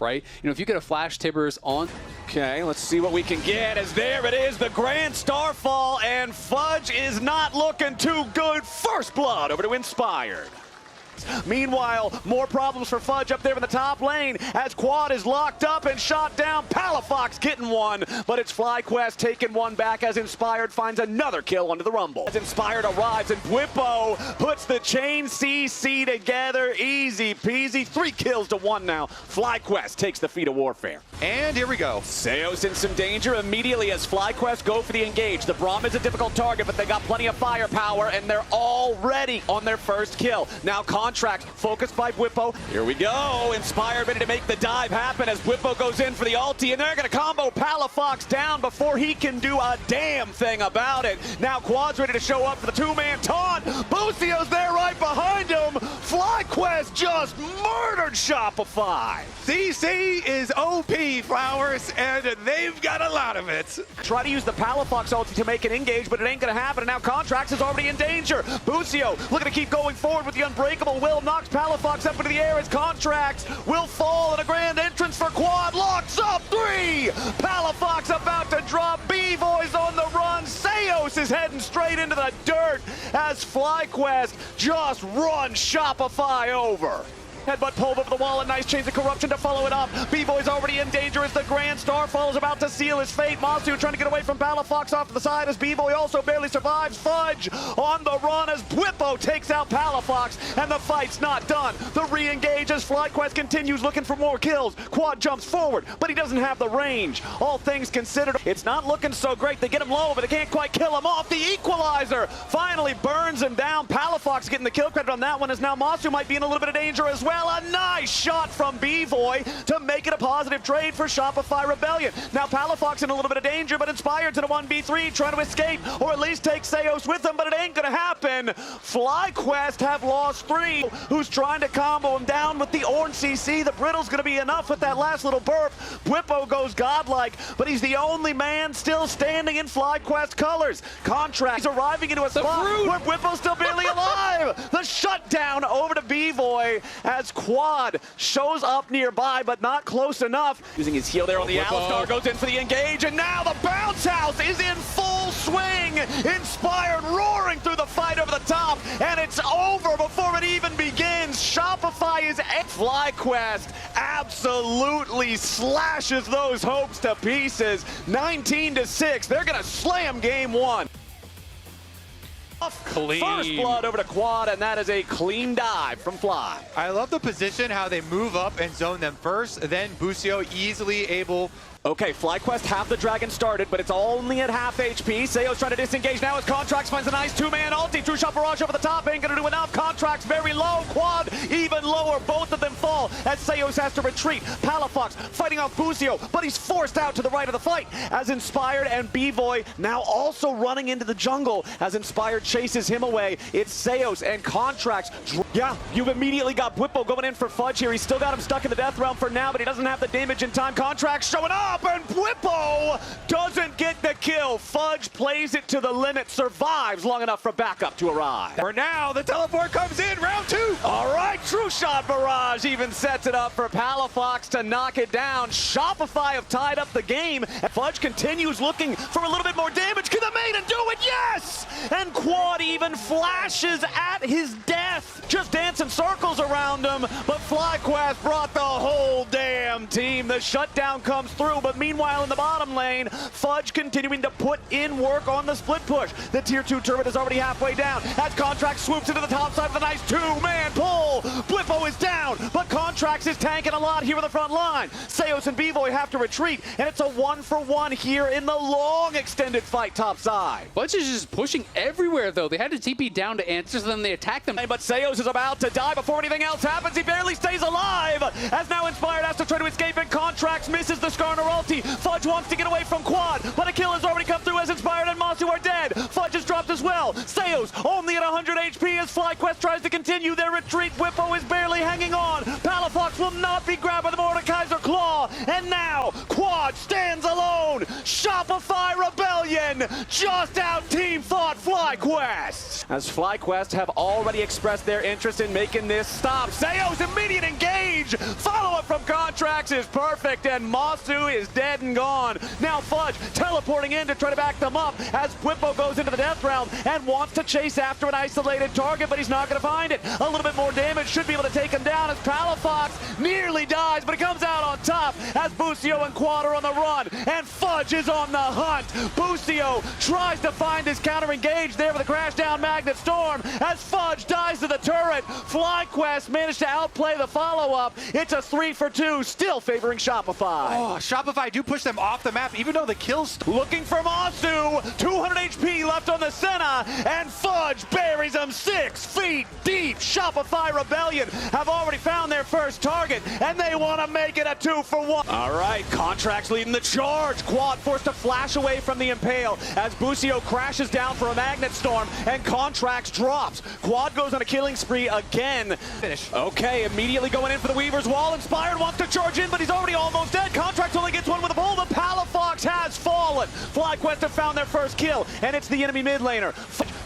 right? You know, if you get a flash tibbers on. Okay, let's see what we can get, as there it is, the Grand Starfall, and Fudge is not looking too good. First blood over to Inspired. Meanwhile, more problems for Fudge up there in the top lane as Quad is locked up and shot down. Palafox getting one, but it's FlyQuest taking one back as Inspired finds another kill under the Rumble. As Inspired arrives and Bwipo puts the chain CC together. Easy peasy. 3 kills to 1 now. FlyQuest takes the feat of warfare. And here we go. Seos in some danger immediately as FlyQuest go for the engage. The Braum is a difficult target, but they got plenty of firepower, and they're already on their first kill. Now Contract focused by Bwipo. Here we go. Inspired ready to make the dive happen as Bwipo goes in for the ulti, and they're going to combo Palafox down before he can do a damn thing about it. Now Quad's ready to show up for the 2-man taunt. Bucio's there right behind him. FlyQuest just murdered Shopify. CC is OP, Flowers, and they've got a lot of it. Try to use the Palafox ulti to make an engage, but it ain't going to happen, and now Contracts is already in danger. Bucio looking to keep going forward with the unbreakable will, knocks Palafox up into the air as Contracts will fall, and a grand entrance for Quad locks up 3. Palafox about to drop. B-Boy's on the run. Seos is heading straight into the dirt as FlyQuest just runs Shopify over. Headbutt pulled over the wall, and nice chains of corruption to follow it up. B-Boy's already in danger as the Grand Starfall is about to seal his fate. Masu trying to get away from Palafox off to the side as B-Boy also barely survives. Fudge on the run as Bwipo takes out Palafox, and the fight's not done. The re-engage as FlyQuest continues looking for more kills. Quad jumps forward, but he doesn't have the range. All things considered, it's not looking so great. They get him low, but they can't quite kill him off. The equalizer finally burns him down. Palafox getting the kill credit on that one as now Masu might be in a little bit of danger as well. A nice shot from B-Boy to make it a positive trade for Shopify Rebellion. Now Palafox in a little bit of danger, but Inspired's in a 1v3 trying to escape or at least take Seos with them, but it ain't gonna happen. FlyQuest have lost 3. Who's trying to combo him down with the orange CC. The brittle's gonna be enough with that last little burp. Bwipo goes godlike, but he's the only man still standing in FlyQuest colors. Contract, he's arriving into a spot where Bwipo's still barely alive. The shutdown over to B-Boy as Quad shows up nearby, but not close enough. Using his heal there on the Alistar, goes in for the engage, and now the bounce house is in full swing. Inspired roaring through the fight over the top, and it's over before it even begins. Shopify is FlyQuest absolutely slashes those hopes to pieces. 19-6. They're gonna slam game 1. Clean. First blood over to Quad, and that is a clean dive from Fly. I love the position, how they move up and zone them first, then Bucio easily able. Okay, FlyQuest have the dragon started, but it's only at half HP. Seos trying to disengage now as Contracts finds a nice 2-man ulti. True shot barrage over the top, ain't gonna do enough. Contracts very low, Quad even lower. Both of them fall as Seos has to retreat. Palafox fighting off Bucio, but he's forced out to the right of the fight as Inspired and B-Boy now also running into the jungle as Inspired chases him away. It's Seos and Contracts. Yeah, you've immediately got Bwipo going in for Fudge here. He's still got him stuck in the death realm for now, but he doesn't have the damage in time. Contracts showing up, and Bwipo doesn't get the kill. Fudge plays it to the limit, survives long enough for backup to arrive. For now, the teleport comes in, round 2. All right, True Shot Barrage even sets it up for Palafox to knock it down. Shopify have tied up the game, and Fudge continues looking for a little bit more damage. Can the maiden do it? Yes! And Quad even flashes at his death, just dancing circles around him, but FlyQuest brought the whole damn team. The shutdown comes through, but meanwhile in the bottom lane, Fudge continuing to put in work on the split push. The tier 2 turret is already halfway down as Contract swoops into the top side of the nice 2-man pull. Bwipo is down, but Contracts is tanking a lot here in the front line. Seos and B-Boy have to retreat, and it's a 1-for-1 here in the long extended fight top side. Fudge is just pushing everywhere, though. They had to TP down to answers, and then they attack them. But Seos is about to die before anything else happens. He barely stays alive as now Inspired has to try to escape, and Contracts misses the Skarner ulti. Fudge wants to get away from Quad, but a kill has already come through as Inspired and Masu are dead. Fudge is dropped as well. Seos only at 100 HP as FlyQuest tries to continue their retreat. Bwipo is barely hanging on. Palafox will not be grabbed by the Mordekaiser Claw, and now Quad stands alone. Shopify Shopify Rebellion just out-team fought FlyQuest. As FlyQuest have already expressed their interest in making this stop. Seo's immediate engage. Follow-up from Contracts is perfect, and Masu is dead and gone. Now Fudge teleporting in to try to back them up as Whippo goes into the death realm and wants to chase after an isolated target, but he's not going to find it. A little bit more damage should be able to take him down as Palafox nearly dies, but he comes out on top as Busio and Quad are on the run, and Fudge is on the hunt. Busio tries to find his counter-engage there with a crash down Magnet Storm as Fudge dies to the turret. FlyQuest managed to outplay the follow-up. It's a 3-for-2, still favoring Shopify. Oh, Shopify do push them off the map, even though the kills. Looking for Masu, 200 HP left on the Senna, and Fudge buries him 6 feet deep. Shopify Rebellion have already found their first target, and they want to make it a 2-for-1. All right, Contracts leading the charge. Quad forced to flash away from the Impale as Busio crashes down for a Magnet Storm, and Contracts drops. Quad goes on a killing spree again. Finish. Okay, immediately going in for the Weaver's Wall. Inspired wants to charge in, but he's already almost dead. Contracts only gets one with a pull. The Palafox has fallen. FlyQuest have found their first kill, and it's the enemy mid laner.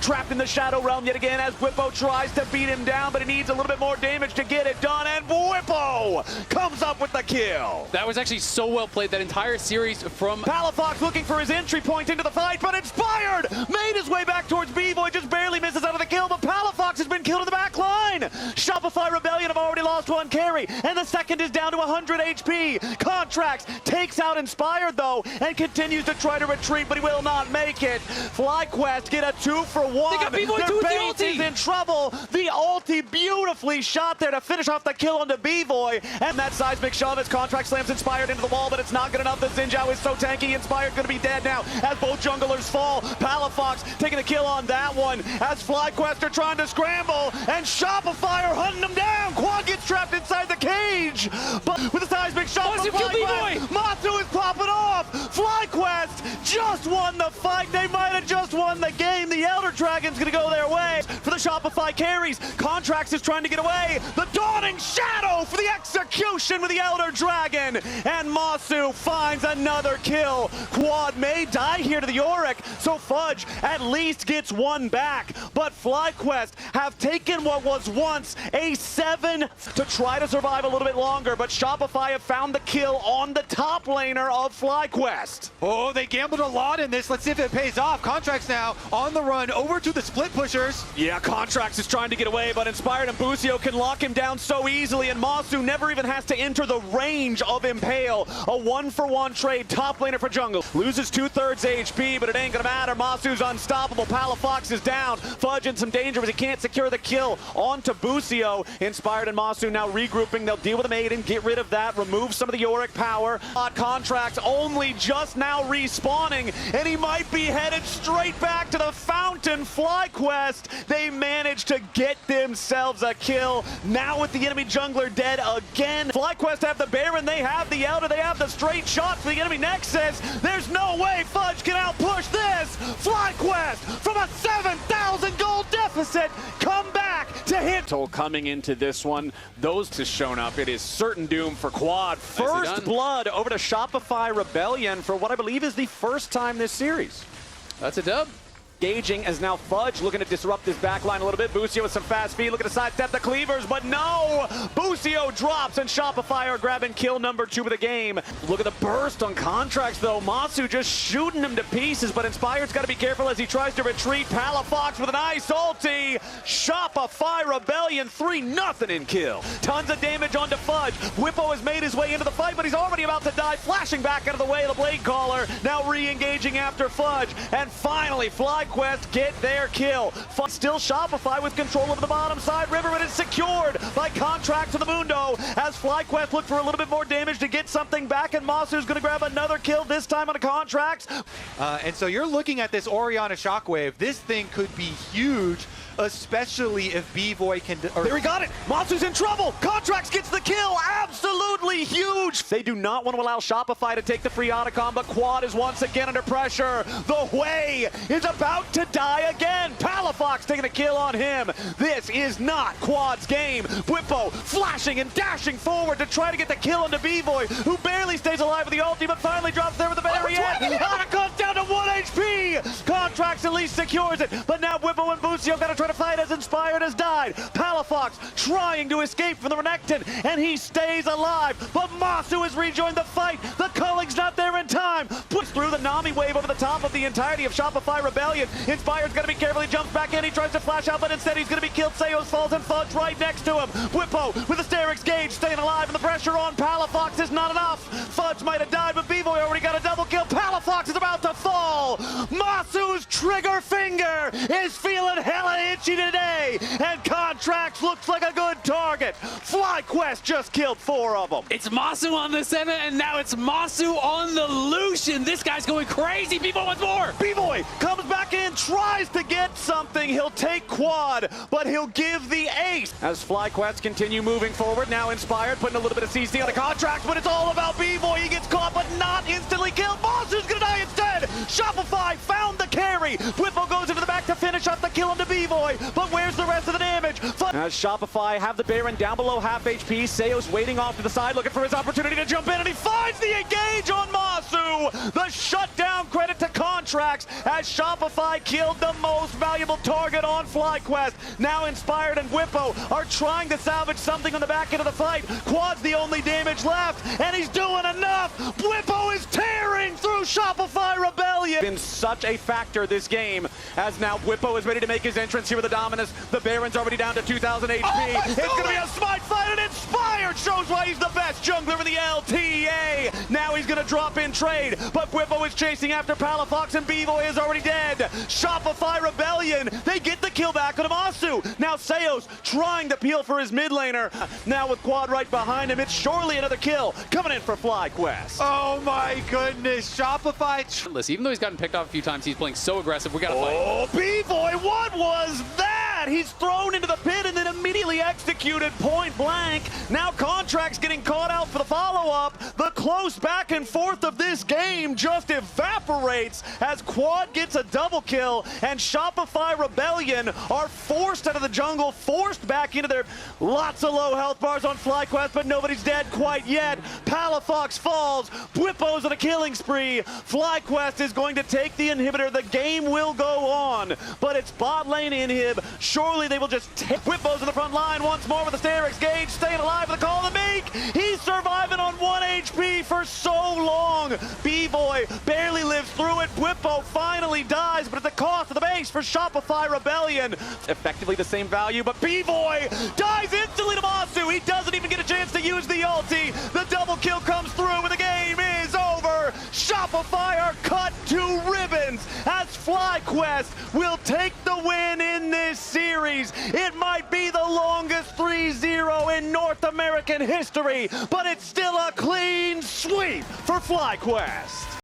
Trapped in the Shadow Realm yet again as Whippo tries to beat him down, but he needs a little bit more damage to get it done, and Whippo comes up with the kill. That was actually so well played, that entire series from Palafox looking for his entry point into the fight, but Inspired made his way back towards B-Boy, just barely misses out of the kill, but Palafox has been killed in the back line. Shopify Rebellion have already lost one carry, and the second is down to 100 HP. Contracts takes out Inspired though, and continues to try to retreat, but he will not make it. FlyQuest get a 2-for-1. They got B-Boy Their too with the base ulti. is in trouble. The ulti beautifully shot there to finish off the kill onto B-Boy, and that seismic shove as Contract slams Inspired into the wall, but it's not good enough. The Xinjiao is so tanky. Inspired going to be dead now as both junglers fall. Palafox taking a kill on that one as FlyQuest are trying to scramble, and Shopify are hunting them down. Quad gets trapped inside the cage, but with a seismic shot from FlyQuest, Masu is popping off. FlyQuest just won the fight. They might have just won the game. The Elder Dragon's gonna go their way for the Shopify carries. Contracts is trying to get away. The Dawning Shadow for the execution with the Elder Dragon, and Masu finds another kill. Quad may die here to the Yorick, so Fudge at least gets one back, but FlyQuest have taken what was once a 7 to try to survive a little bit longer, but Shopify have found the kill on the top laner of FlyQuest. Oh, they gambled a lot in this. Let's see if it pays off. Contracts now on the run over to the split pushers. Yeah, Contracts is trying to get away, but Inspired and Busio can lock him down so easily, and Masu never even has to enter the range of Impale. A 1-for-1 trade, top laner for jungle. Loses 2/3 HP, but it ain't gonna matter. Masu's unstoppable. Palafox is down. Fudge in some danger as he can't secure the kill onto Busio. Inspired and Masu now regrouping. They'll deal with the Maiden, get rid of that, remove some of the Yorick power. Contracts only just now respawning, and he might be headed straight back to the fountain. FlyQuest, they managed to get themselves a kill. Now with the enemy jungler dead again. FlyQuest have the Baron, they have the Elder, they have the straight shot for the enemy Nexus. There's no way Fudge can outpush this. FlyQuest from a 7,000 gold deficit come back to hit. Coming into this one, those has shown up. It is certain doom for Quad. First blood over to Shopify Rebellion for what I believe is the first time this series. That's a dub. Engaging as now Fudge looking to disrupt this backline a little bit. Busio with some fast feet, looking to sidestep the cleavers, but no! Busio drops, and Shopify are grabbing kill number 2 of the game. Look at the burst on Contracts though. Masu just shooting him to pieces, but Inspired's got to be careful as he tries to retreat. Palafox with a nice ulti. Shopify Rebellion 3-0 in kill. Tons of damage onto Fudge. Whippo has made his way into the fight, but he's already about to die. Flashing back out of the way of the Blade Caller. Now re-engaging after Fudge, and finally FlyQuest get their kill. Still Shopify with control over the bottom side. River, but it's secured by Contract to the Mundo as FlyQuest look for a little bit more damage to get something back, and Masu's going to grab another kill, this time on a Contracts. And so you're looking at this Orianna Shockwave. This thing could be huge, especially if B-Boy can... There he got it! Masu's in trouble! Contracts gets the kill! Absolutely huge! They do not want to allow Shopify to take the free Otacon, but Quad is once again under pressure. The Way is about to die again! Palafox taking a kill on him. This is not Quad's game. Whippo flashing and dashing forward to try to get the kill onto B-Boy, who barely stays alive with the ulti, but finally drops there with the Barrier. Otacon down easily secures it, but now Whippo and Busio gotta try to fight as Inspired has died. Palafox trying to escape from the Renekton, and he stays alive, but Masu has rejoined the fight. The Culling's not there in time. Puts through the Nami wave over the top of the entirety of Shopify Rebellion. Inspired's gonna be careful, he jumps back in, he tries to flash out, but instead he's gonna be killed. Seos falls and Fudge right next to him. Whippo with the Sterix gauge staying alive, and the pressure on Palafox is not enough. Fudge might have died, but B-Boy already got a double kill. Palafox is about to fall. Masu's trigger finger is feeling hella itchy today, and Contracts looks like a good target. FlyQuest just killed 4 of them. It's Masu on the center, and now it's Masu on the Lucian. This guy's going crazy. B-Boy wants more. B-Boy comes back in, tries to get something. He'll take quad, but he'll give the ace. As FlyQuest continue moving forward, now Inspired, putting a little bit of CC on the Contracts, but it's all about B-Boy. He gets caught, but not instantly killed. Masu's gonna die instead. Shopify found the carry. Whippo goes into the back to finish up the kill onto B-Boy, but where's the rest of the damage? As Shopify have the Baron down below half HP, Seos waiting off to the side, looking for his opportunity to jump in, and he finds the engage on Masu. The shutdown credit to Contracts as Shopify killed the most valuable target on FlyQuest. Now Inspired and Whippo are trying to salvage something on the back end of the fight. Quad's the only damage left, and he's doing enough. Whippo is tearing through Shopify Rebellion. Been such a factor this game, as now Whippo is ready to make his entrance here with the Dominus. The Baron's already down to 2,000 HP. It's going to be a smite fight, and Inspired shows why he's the best jungler in the LTA. Now he's going to drop in trade, but Whippo is chasing after Palafox, and B-Boy is already dead. Shopify Rebellion, they get the kill back on Masu. Now Seos trying to peel for his mid laner. Now with Quad right behind him, it's surely another kill coming in for FlyQuest. Oh my goodness, Shopify. Even though he's gotten picked off a few times, he's playing so aggressive. We gotta fight. Oh, B-Boy, what was that? He's thrown into the pit and then immediately executed point blank. Now Contracts getting caught out for the follow-up. The close back and forth of this game just evaporates as Quad gets a double kill, and Shopify Rebellion are forced out of the jungle, forced back into their lots of low health bars on FlyQuest, but nobody's dead quite yet. Palafox falls. Whippo's on a killing spree. FlyQuest is going to take the inhibitor. The game will go on, but it's bot lane inhib. Surely they will just take Whippo's in the front line once more with the Sterix gauge, staying alive with the call to make. He's surviving on 1 HP for so long. B-Boy barely lives through it. Whippo finally dies, but at the cost of the base for Shopify Rebellion. Effectively the same value, but B-Boy dies instantly to Masu. He doesn't even get a chance to use the ulti. The double kill comes through, and the game is over. Shopify are cut to ribbons as FlyQuest will take the win in this series. It might be the longest 3-0 in North American history, but it's still a clean sweep for FlyQuest.